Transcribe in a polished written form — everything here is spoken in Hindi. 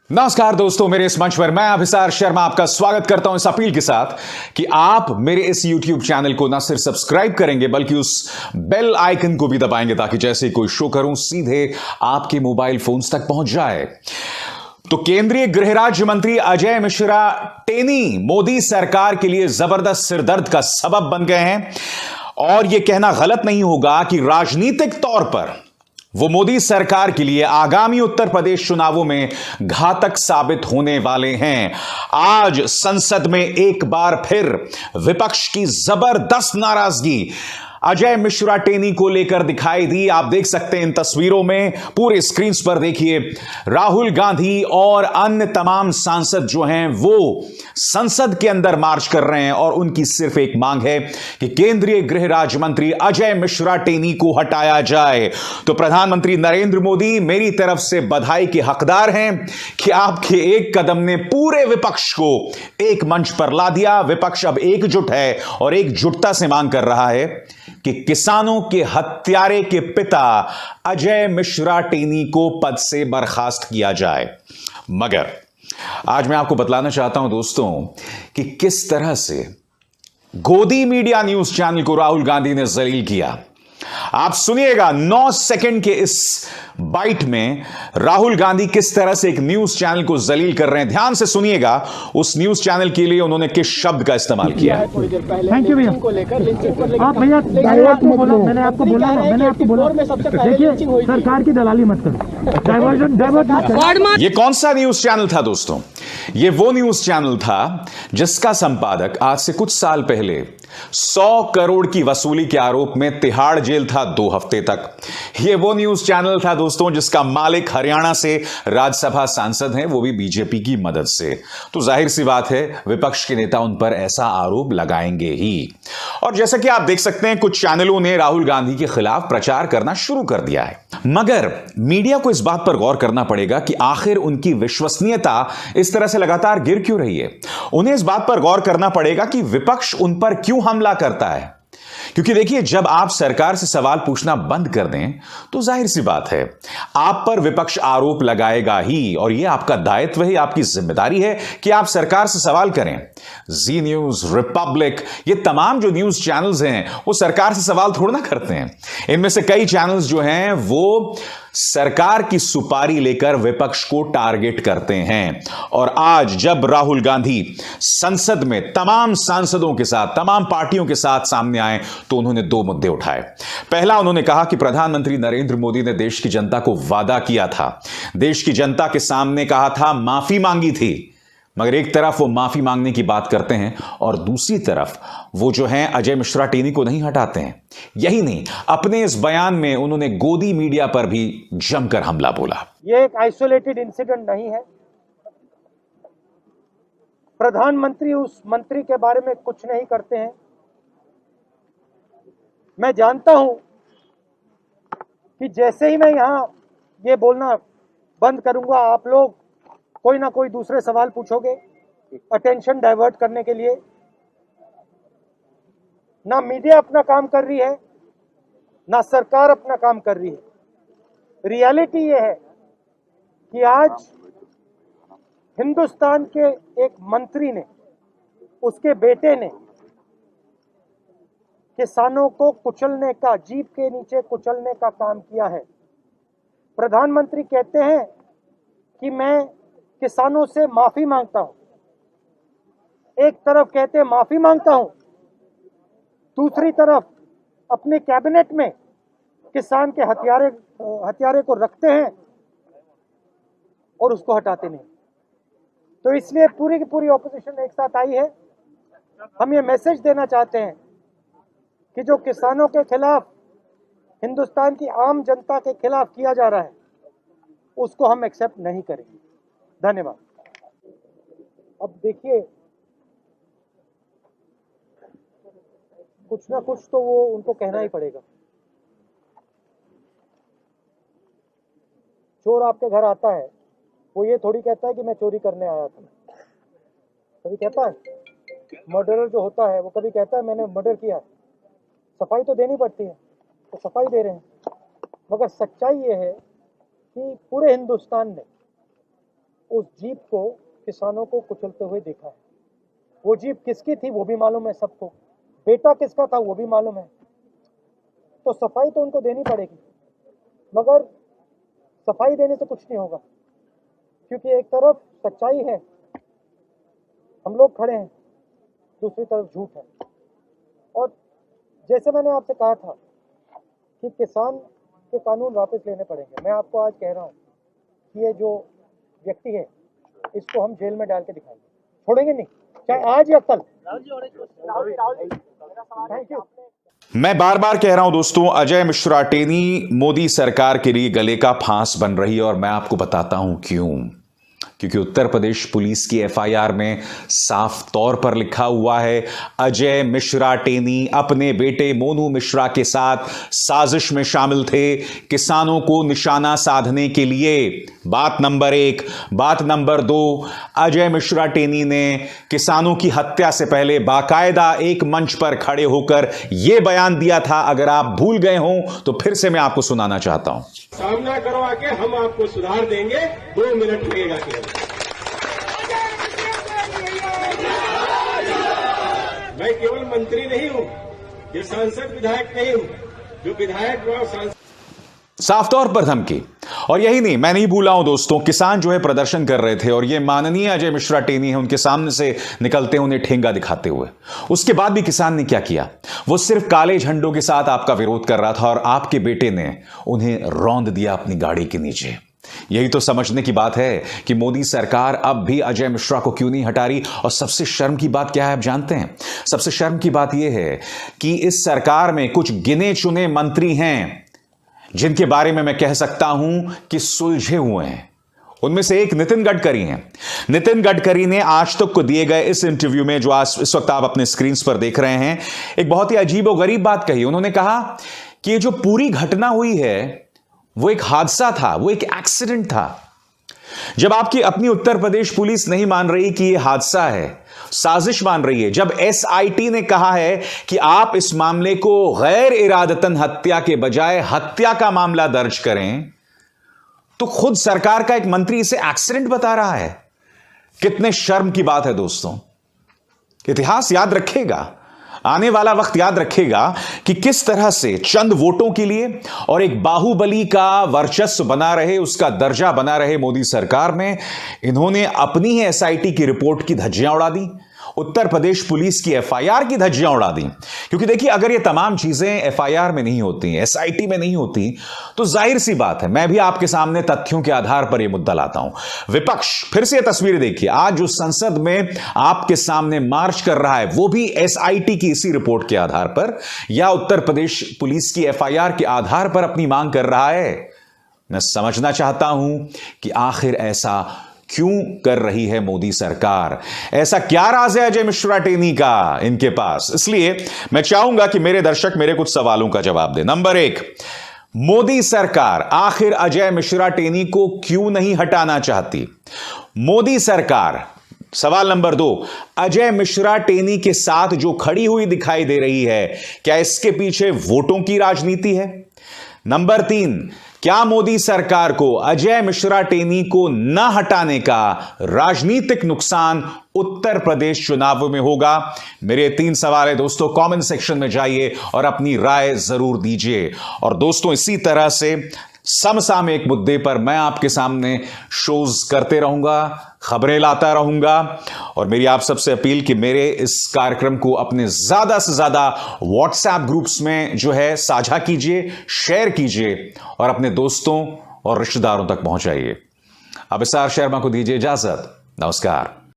नमस्कार दोस्तों, मेरे इस मंच पर मैं अभिसार शर्मा आपका स्वागत करता हूं इस अपील के साथ कि आप मेरे इस YouTube चैनल को न सिर्फ सब्सक्राइब करेंगे बल्कि उस बेल आइकन को भी दबाएंगे ताकि जैसे ही कोई शो करूं सीधे आपके मोबाइल फोन्स तक पहुंच जाए। तो केंद्रीय गृह राज्य मंत्री अजय मिश्रा टेनी मोदी सरकार के लिए जबरदस्त सिरदर्द का सबब बन गए हैं और यह कहना गलत नहीं होगा कि राजनीतिक तौर पर वो मोदी सरकार के लिए आगामी उत्तर प्रदेश चुनावों में घातक साबित होने वाले हैं। आज संसद में एक बार फिर विपक्ष की जबरदस्त नाराजगी अजय मिश्रा टेनी को लेकर दिखाई दी। आप देख सकते हैं इन तस्वीरों में, पूरे स्क्रीन पर देखिए, राहुल गांधी और अन्य तमाम सांसद जो हैं वो संसद के अंदर मार्च कर रहे हैं और उनकी सिर्फ एक मांग है कि केंद्रीय गृह राज्य मंत्री अजय मिश्रा टेनी को हटाया जाए। तो प्रधानमंत्री नरेंद्र मोदी मेरी तरफ से बधाई के हकदार हैं कि आपके एक कदम ने पूरे विपक्ष को एक मंच पर ला दिया। विपक्ष अब एकजुट है और एकजुटता से मांग कर रहा है कि किसानों के हत्यारे के पिता अजय मिश्रा टेनी को पद से बर्खास्त किया जाए। मगर आज मैं आपको बतलाना चाहता हूं दोस्तों कि किस तरह से गोदी मीडिया न्यूज चैनल को राहुल गांधी ने जलील किया। आप सुनिएगा 9 सेकंड के इस बाइट में राहुल गांधी किस तरह से एक न्यूज चैनल को जलील कर रहे हैं। ध्यान से सुनिएगा उस न्यूज चैनल के लिए उन्होंने किस शब्द का इस्तेमाल किया है। थैंक यू भैया। आप भैया, मैंने आपको बोला देखिए, सरकार की दलाली मत करो, डाइवर्ट मत करो। ये कौन सा न्यूज चैनल था दोस्तों? ये वो न्यूज चैनल था जिसका संपादक आज से कुछ साल पहले 100 करोड़ की वसूली के आरोप में तिहाड़ जेल था 2 हफ्ते तक। यह वो न्यूज चैनल था दोस्तों जिसका मालिक हरियाणा से राज्यसभा सांसद हैं, वो भी बीजेपी की मदद से। तो जाहिर सी बात है विपक्ष के नेता उन पर ऐसा आरोप लगाएंगे ही। और जैसा कि आप देख सकते हैं कुछ चैनलों ने राहुल गांधी के खिलाफ प्रचार करना शुरू कर दिया है। मगर मीडिया को इस बात पर गौर करना पड़ेगा कि आखिर उनकी विश्वसनीयता इस तरह से लगातार गिर क्यों रही है। उन्हें इस बात पर गौर करना पड़ेगा कि विपक्ष उन पर क्यों हमला करता है। क्योंकि देखिए, जब आप सरकार से सवाल पूछना बंद कर दें तो जाहिर सी बात है आप पर विपक्ष आरोप लगाएगा ही, और यह आपका दायित्व है, आपकी जिम्मेदारी है कि आप सरकार से सवाल करें। जी न्यूज, रिपब्लिक, ये तमाम जो न्यूज चैनल्स हैं वो सरकार से सवाल थोड़ा ना करते हैं। इनमें से कई चैनल्स जो हैं वो सरकार की सुपारी लेकर विपक्ष को टारगेट करते हैं। और आज जब राहुल गांधी संसद में तमाम सांसदों के साथ, तमाम पार्टियों के साथ सामने आए तो उन्होंने 2 मुद्दे उठाए। पहला, उन्होंने कहा कि प्रधानमंत्री नरेंद्र मोदी ने देश की जनता को वादा किया था, देश की जनता के सामने कहा था, माफी मांगी थी। मगर एक तरफ वो माफी मांगने की बात करते हैं और दूसरी तरफ वो जो हैं अजय मिश्रा टेनी को नहीं हटाते हैं। यही नहीं, अपने इस बयान में उन्होंने गोदी मीडिया पर भी जमकर हमला बोला। ये एक आइसोलेटेड इंसिडेंट नहीं है। प्रधानमंत्री उस मंत्री के बारे में कुछ नहीं करते हैं। मैं जानता हूं कि जैसे ही मैं यहां ये बोलना बंद करूंगा आप लोग कोई ना कोई दूसरे सवाल पूछोगे अटेंशन डाइवर्ट करने के लिए। ना मीडिया अपना काम कर रही है, ना सरकार अपना काम कर रही है। रियलिटी ये है कि आज हिंदुस्तान के एक मंत्री ने, उसके बेटे ने किसानों को कुचलने का, जीभ के नीचे कुचलने का काम किया है। प्रधानमंत्री कहते हैं कि मैं किसानों से माफी मांगता हूं। एक तरफ कहते हैं माफी मांगता हूं, दूसरी तरफ अपने कैबिनेट में किसान के हथियारे को रखते हैं और उसको हटाते नहीं। तो इसलिए पूरी की पूरी ऑपोजिशन एक साथ आई है। हम ये मैसेज देना चाहते हैं कि जो किसानों के खिलाफ, हिंदुस्तान की आम जनता के खिलाफ किया जा रहा है उसको हम एक्सेप्ट नहीं करेंगे। धन्यवाद। अब देखिए, कुछ ना कुछ तो वो उनको कहना ही पड़ेगा। चोर आपके घर आता है, वो ये थोड़ी कहता है कि मैं चोरी करने आया था। कभी कहता है? मर्डरर जो होता है वो कभी कहता है मैंने मर्डर किया? सफाई तो देनी पड़ती है, तो सफाई दे रहे हैं। मगर सच्चाई ये है कि पूरे हिंदुस्तान ने उस जीप को किसानों को कुचलते हुए देखा है। वो जीप किसकी थी वो भी मालूम है सबको, बेटा किसका था वो भी मालूम है। तो सफाई तो उनको देनी पड़ेगी, मगर सफाई देने से कुछ नहीं होगा, क्योंकि एक तरफ सच्चाई है, हम लोग खड़े हैं, दूसरी तरफ झूठ है। और जैसे मैंने आपसे कहा था कि किसान के कानून वापस लेने पड़ेंगे, मैं आपको आज कह रहा हूँ कि ये जो व्यक्ति है इसको हम जेल में डाल के दिखाएंगे, छोड़ेंगे नहीं, चाहे आज या कल। Thank you. मैं बार बार कह रहा हूं दोस्तों, अजय मिश्रा टेनी मोदी सरकार के लिए गले का फांस बन रही है, और मैं आपको बताता हूं क्यों। क्योंकि उत्तर प्रदेश पुलिस की एफआईआर में साफ तौर पर लिखा हुआ है, अजय मिश्रा टेनी अपने बेटे मोनू मिश्रा के साथ साजिश में शामिल थे किसानों को निशाना साधने के लिए। बात नंबर 1। बात नंबर 2, अजय मिश्रा टेनी ने किसानों की हत्या से पहले बाकायदा एक मंच पर खड़े होकर यह बयान दिया था। अगर आप भूल गए हों तो फिर से मैं आपको सुनाना चाहता हूं। सामना करवा के हम आपको सुधार देंगे, 2 मिनट लगेगा केवल। मैं केवल मंत्री नहीं हूं, ये सांसद विधायक नहीं हूं, जो विधायक व सांसद। साफ तौर पर धमकी। और यही नहीं, मैं नहीं भूला हूं दोस्तों, किसान जो है प्रदर्शन कर रहे थे और ये माननीय अजय मिश्रा टेनी है उनके सामने से निकलते उन्हें ठेंगा दिखाते हुए। उसके बाद भी किसान ने क्या किया, वो सिर्फ काले झंडों के साथ आपका विरोध कर रहा था और आपके बेटे ने उन्हें रौंद दिया अपनी गाड़ी के नीचे। यही तो समझने की बात है कि मोदी सरकार अब भी अजय मिश्रा को क्यों नहीं हटा रही। और सबसे शर्म की बात क्या है आप जानते हैं? सबसे शर्म की बात यह है कि इस सरकार में कुछ गिने चुने मंत्री हैं जिनके बारे में मैं कह सकता हूं कि सुलझे हुए हैं। उनमें से एक नितिन गडकरी हैं। नितिन गडकरी ने आज तक को दिए गए इस इंटरव्यू में, जो आज इस वक्त आप अपने स्क्रीन पर देख रहे हैं, एक बहुत ही अजीब और गरीब बात कही। उन्होंने कहा कि ये जो पूरी घटना हुई है वो एक हादसा था, वो एक एक्सीडेंट था। जब आपकी अपनी उत्तर प्रदेश पुलिस नहीं मान रही कि यह हादसा है, साजिश मान रही है, जब एसआईटी ने कहा है कि आप इस मामले को गैर इरादतन हत्या के बजाय हत्या का मामला दर्ज करें, तो खुद सरकार का एक मंत्री इसे एक्सीडेंट बता रहा है। कितने शर्म की बात है दोस्तों। इतिहास याद रखेगा, आने वाला वक्त याद रखेगा कि किस तरह से चंद वोटों के लिए और एक बाहुबली का वर्चस्व बना रहे, उसका दर्जा बना रहे मोदी सरकार में, इन्होंने अपनी ही एसआईटी की रिपोर्ट की धज्जियां उड़ा दी, उत्तर प्रदेश पुलिस की एफआईआर की धज्जियां उड़ा दी। क्योंकि देखिए, अगर ये तमाम चीजें एफआईआर में नहीं होती, एसआईटी में नहीं होती, तो जाहिर सी बात है मैं भी आपके सामने तथ्यों के आधार पर यह मुद्दा लाता हूं। विपक्ष फिर से यह तस्वीर देखिए, आज जो संसद में आपके सामने मार्च कर रहा है वो भी एसआईटी की इसी रिपोर्ट के आधार पर या उत्तर प्रदेश पुलिस की एफआईआर के आधार पर अपनी मांग कर रहा है। मैं समझना चाहता हूं कि आखिर ऐसा क्यों कर रही है मोदी सरकार? ऐसा क्या राज है अजय मिश्रा टेनी का इनके पास? इसलिए मैं चाहूंगा कि मेरे दर्शक मेरे कुछ सवालों का जवाब दें। नंबर 1, मोदी सरकार आखिर अजय मिश्रा टेनी को क्यों नहीं हटाना चाहती? मोदी सरकार, सवाल नंबर 2, अजय मिश्रा टेनी के साथ जो खड़ी हुई दिखाई दे रही है, क्या इसके पीछे वोटों की राजनीति है? नंबर 3, क्या मोदी सरकार को अजय मिश्रा टेनी को न हटाने का राजनीतिक नुकसान उत्तर प्रदेश चुनाव में होगा? मेरे 3 सवाल है दोस्तों, कमेंट सेक्शन में जाइए और अपनी राय जरूर दीजिए। और दोस्तों, इसी तरह से समसामयिक मुद्दे पर मैं आपके सामने शोज करते रहूंगा, खबरें लाता रहूंगा। और मेरी आप सबसे अपील कि मेरे इस कार्यक्रम को अपने ज्यादा से ज्यादा व्हाट्सएप ग्रुप्स में जो है साझा कीजिए, शेयर कीजिए और अपने दोस्तों और रिश्तेदारों तक पहुंचाइए। अभिसार शर्मा को दीजिए इजाजत। नमस्कार।